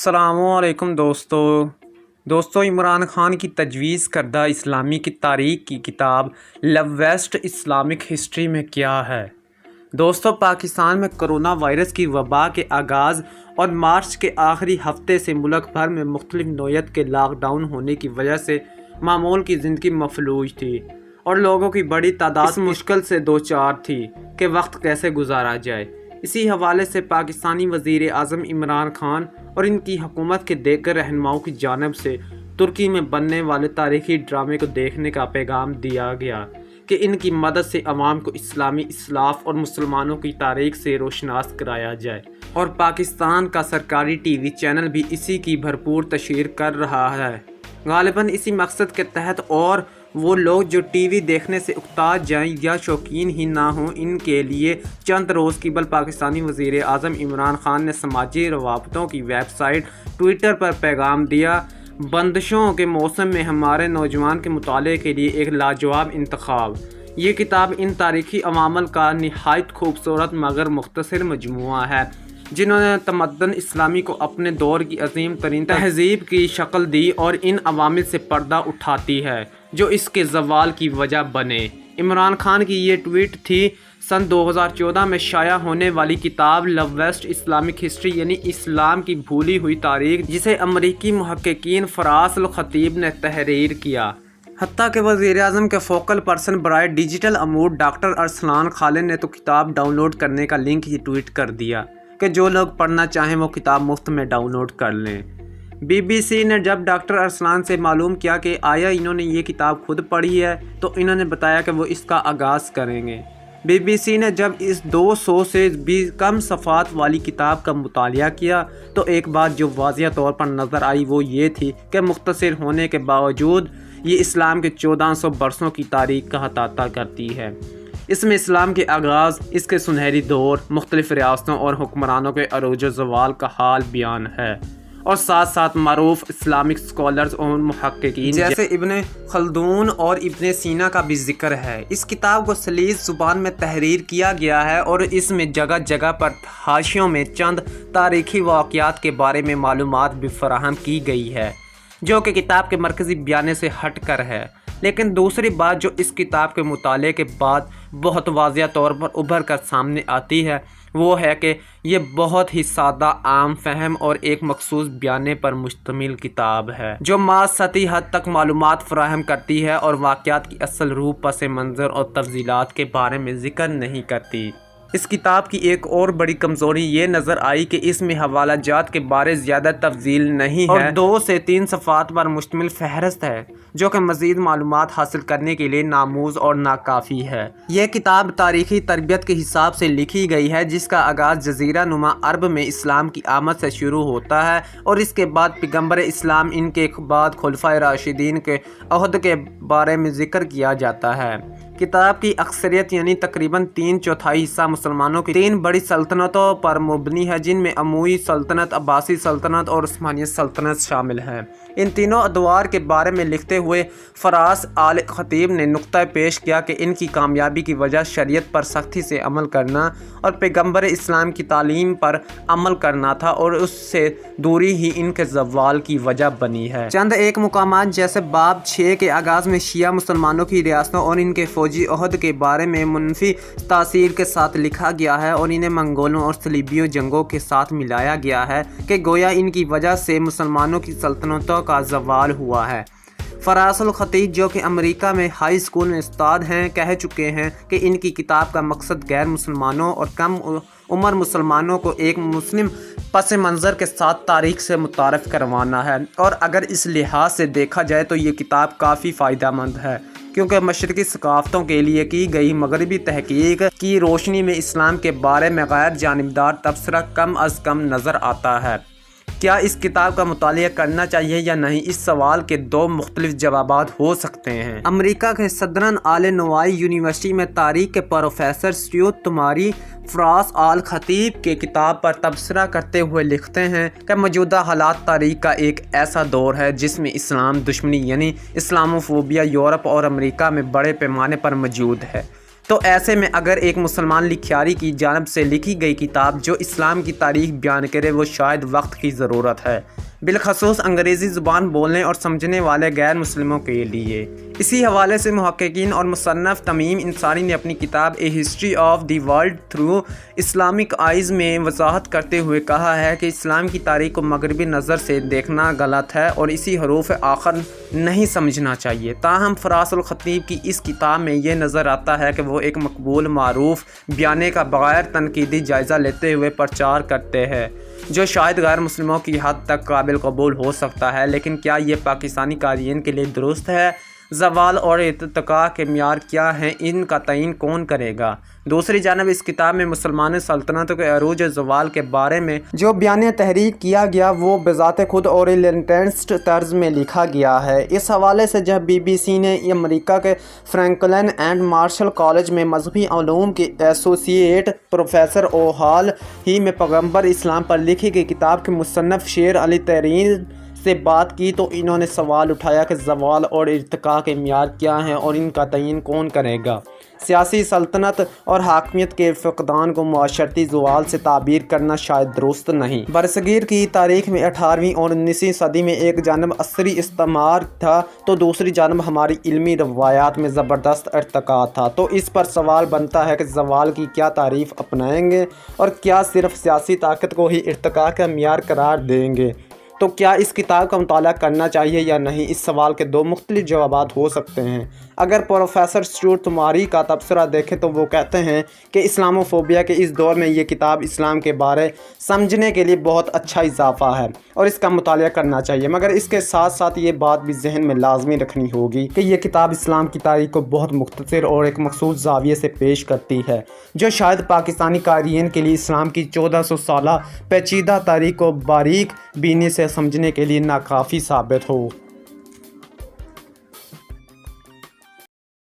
السلام علیکم دوستو عمران خان کی تجویز کردہ اسلامی کی تاریخ کی کتاب لویسٹ اسلامک ہسٹری میں کیا ہے؟ دوستو، پاکستان میں کرونا وائرس کی وبا کے آغاز اور مارچ کے آخری ہفتے سے ملک بھر میں مختلف نوعیت کے لاک ڈاؤن ہونے کی وجہ سے معمول کی زندگی مفلوج تھی اور لوگوں کی بڑی تعداد اس مشکل سے دوچار تھی کہ وقت کیسے گزارا جائے۔ اسی حوالے سے پاکستانی وزیر اعظم عمران خان اور ان کی حکومت کے دیگر رہنماؤں کی جانب سے ترکی میں بننے والے تاریخی ڈرامے کو دیکھنے کا پیغام دیا گیا کہ ان کی مدد سے عوام کو اسلامی اسلاف اور مسلمانوں کی تاریخ سے روشناس کرایا جائے، اور پاکستان کا سرکاری ٹی وی چینل بھی اسی کی بھرپور تشہیر کر رہا ہے۔ غالباً اسی مقصد کے تحت اور وہ لوگ جو ٹی وی دیکھنے سے اکتا جائیں یا شوقین ہی نہ ہوں، ان کے لیے چند روز قبل پاکستانی وزیر اعظم عمران خان نے سماجی روابطوں کی ویب سائٹ ٹویٹر پر پیغام دیا: بندشوں کے موسم میں ہمارے نوجوان کے مطالعے کے لیے ایک لاجواب انتخاب۔ یہ کتاب ان تاریخی عوامل کا نہایت خوبصورت مگر مختصر مجموعہ ہے جنہوں نے تمدن اسلامی کو اپنے دور کی عظیم ترین تہذیب کی شکل دی اور ان عوامل سے پردہ اٹھاتی ہے جو اس کے زوال کی وجہ بنے۔ عمران خان کی یہ ٹویٹ تھی۔ سن 2014 میں شائع ہونے والی کتاب لویسٹ اسلامک ہسٹری یعنی اسلام کی بھولی ہوئی تاریخ، جسے امریکی محققین فراس الخطیب نے تحریر کیا، حتیٰ کہ وزیر اعظم کے فوکل پرسن برائے ڈیجیٹل امور ڈاکٹر ارسلان خالد نے تو کتاب ڈاؤن لوڈ کرنے کا لنک ہی ٹویٹ کر دیا کہ جو لوگ پڑھنا چاہیں وہ کتاب مفت میں ڈاؤن لوڈ کر لیں۔ بی بی سی نے جب ڈاکٹر ارسلان سے معلوم کیا کہ آیا انہوں نے یہ کتاب خود پڑھی ہے تو انہوں نے بتایا کہ وہ اس کا آغاز کریں گے۔ بی بی سی نے جب اس 200 سے بھی کم صفحات والی کتاب کا مطالعہ کیا تو ایک بات جو واضح طور پر نظر آئی وہ یہ تھی کہ مختصر ہونے کے باوجود یہ اسلام کے 1400 برسوں کی تاریخ کا احاطہ کرتی ہے۔ اس میں اسلام کے آغاز، اس کے سنہری دور، مختلف ریاستوں اور حکمرانوں کے عروج و زوال کا حال بیان ہے، اور ساتھ ساتھ معروف اسلامک اسکالرز اور محققین جیسے ابن خلدون اور ابن سینا کا بھی ذکر ہے۔ اس کتاب کو سلیس زبان میں تحریر کیا گیا ہے اور اس میں جگہ جگہ پر حاشیوں میں چند تاریخی واقعات کے بارے میں معلومات بھی فراہم کی گئی ہے جو کہ کتاب کے مرکزی بیانے سے ہٹ کر ہے۔ لیکن دوسری بات جو اس کتاب کے مطالعے کے بعد بہت واضح طور پر ابھر کر سامنے آتی ہے وہ ہے کہ یہ بہت ہی سادہ، عام فہم اور ایک مخصوص بیانے پر مشتمل کتاب ہے جو محض سطحی حد تک معلومات فراہم کرتی ہے اور واقعات کی اصل روح، پس منظر اور تفصیلات کے بارے میں ذکر نہیں کرتی۔ اس کتاب کی ایک اور بڑی کمزوری یہ نظر آئی کہ اس میں حوالہ جات کے بارے زیادہ تفصیل نہیں ہے اور 2 سے 3 صفحات پر مشتمل فہرست ہے جو کہ مزید معلومات حاصل کرنے کے لیے ناموز اور ناکافی ہے۔ یہ کتاب تاریخی تربیت کے حساب سے لکھی گئی ہے جس کا آغاز جزیرہ نما عرب میں اسلام کی آمد سے شروع ہوتا ہے اور اس کے بعد پیغمبر اسلام، ان کے بعد خلفائے راشدین کے عہد کے بارے میں ذکر کیا جاتا ہے۔ کتاب کی اکثریت یعنی تقریباً 3/4 حصہ مسلمانوں کی 3 بڑی سلطنتوں پر مبنی ہے جن میں اموی سلطنت، عباسی سلطنت اور عثمانیہ سلطنت شامل ہیں۔ ان تینوں ادوار کے بارے میں لکھتے ہوئے فراس آل خطیب نے نقطہ پیش کیا کہ ان کی کامیابی کی وجہ شریعت پر سختی سے عمل کرنا اور پیغمبر اسلام کی تعلیم پر عمل کرنا تھا اور اس سے دوری ہی ان کے زوال کی وجہ بنی ہے۔ چند ایک مقامات جیسے باب 6 کے آغاز میں شیعہ مسلمانوں کی ریاستوں اور ان کے فوجی عہد کے بارے میں منفی تاثیر کے ساتھ لکھا گیا ہے اور انہیں منگولوں اور صلیبیوں جنگوں کے ساتھ ملایا گیا ہے کہ گویا ان کی وجہ سے مسلمانوں کی سلطنتوں کا زوال ہوا ہے۔ فراس الخطیب جو کہ امریکہ میں ہائی اسکول میں استاد ہیں کہہ چکے ہیں کہ ان کی کتاب کا مقصد غیر مسلمانوں اور کم عمر مسلمانوں کو ایک مسلم پس منظر کے ساتھ تاریخ سے متعارف کروانا ہے، اور اگر اس لحاظ سے دیکھا جائے تو یہ کتاب کافی فائدہ مند ہے کیونکہ مشرقی ثقافتوں کے لیے کی گئی مغربی تحقیق کی روشنی میں اسلام کے بارے میں غیر جانبدار تبصرہ کم از کم نظر آتا ہے۔ کیا اس کتاب کا مطالعہ کرنا چاہیے یا نہیں؟ اس سوال کے 2 مختلف جوابات ہو سکتے ہیں۔ امریکہ کے صدرن آل نوائی یونیورسٹی میں تاریخ کے پروفیسر سٹیوت تماری فراس آل خطیب کے کتاب پر تبصرہ کرتے ہوئے لکھتے ہیں کہ موجودہ حالات تاریخ کا ایک ایسا دور ہے جس میں اسلام دشمنی یعنی اسلاموفوبیا یورپ اور امریکہ میں بڑے پیمانے پر موجود ہے۔ تو ایسے میں اگر ایک مسلمان لکھیاری کی جانب سے لکھی گئی کتاب جو اسلام کی تاریخ بیان کرے وہ شاید وقت کی ضرورت ہے، بالخصوص انگریزی زبان بولنے اور سمجھنے والے غیر مسلموں کے لیے۔ اسی حوالے سے محققین اور مصنف تمیم انصاری نے اپنی کتاب a history of the world through Islamic eyes میں وضاحت کرتے ہوئے کہا ہے کہ اسلام کی تاریخ کو مغربی نظر سے دیکھنا غلط ہے اور اسی حروف آخر نہیں سمجھنا چاہیے۔ تاہم فراس الخطیب کی اس کتاب میں یہ نظر آتا ہے کہ وہ ایک مقبول معروف بیانے کا بغیر تنقیدی جائزہ لیتے ہوئے پرچار کرتے ہیں، جو شاید غیر مسلموں کی حد تک قابل قبول ہو سکتا ہے، لیکن کیا یہ پاکستانی قارئین کے لیے درست ہے؟ زوال اور ارتقاء کے معیار کیا ہیں، ان کا تعین کون کرے گا؟ دوسری جانب اس کتاب میں مسلمان سلطنتوں کے عروج و زوال کے بارے میں جو بیان تحریک کیا گیا وہ بذات خود اورینٹلسٹ طرز میں لکھا گیا ہے۔ اس حوالے سے جب BBC نے امریکہ کے فرینکلن اینڈ مارشل کالج میں مذہبی علوم کے ایسوسی ایٹ پروفیسر اور حال ہی میں پیغمبر اسلام پر لکھی گئی کتاب کے مصنف شیر علی ترین سے بات کی تو انہوں نے سوال اٹھایا کہ زوال اور ارتقاء کے معیار کیا ہیں اور ان کا تعین کون کرے گا؟ سیاسی سلطنت اور حاکمیت کے فقدان کو معاشرتی زوال سے تعبیر کرنا شاید درست نہیں۔ برصغیر کی تاریخ میں 18ویں اور 19ویں صدی میں ایک جانب عصری استعمار تھا تو دوسری جانب ہماری علمی روایات میں زبردست ارتقاء تھا، تو اس پر سوال بنتا ہے کہ زوال کی کیا تعریف اپنائیں گے اور کیا صرف سیاسی طاقت کو ہی ارتقاء کا معیار قرار دیں گے؟ تو کیا اس کتاب کا مطالعہ کرنا چاہیے یا نہیں؟ اس سوال کے دو مختلف جوابات ہو سکتے ہیں۔ اگر پروفیسر اسٹیورٹ تماری کا تبصرہ دیکھیں تو وہ کہتے ہیں کہ اسلاموفوبیا کے اس دور میں یہ کتاب اسلام کے بارے سمجھنے کے لیے بہت اچھا اضافہ ہے اور اس کا مطالعہ کرنا چاہیے، مگر اس کے ساتھ ساتھ یہ بات بھی ذہن میں لازمی رکھنی ہوگی کہ یہ کتاب اسلام کی تاریخ کو بہت مختصر اور ایک مخصوص زاویے سے پیش کرتی ہے، جو شاید پاکستانی قارئین کے لیے اسلام کی 1400 سالہ پیچیدہ تاریخ کو باریک بینی سے سمجھنے کے لیے ناکافی ثابت ہو۔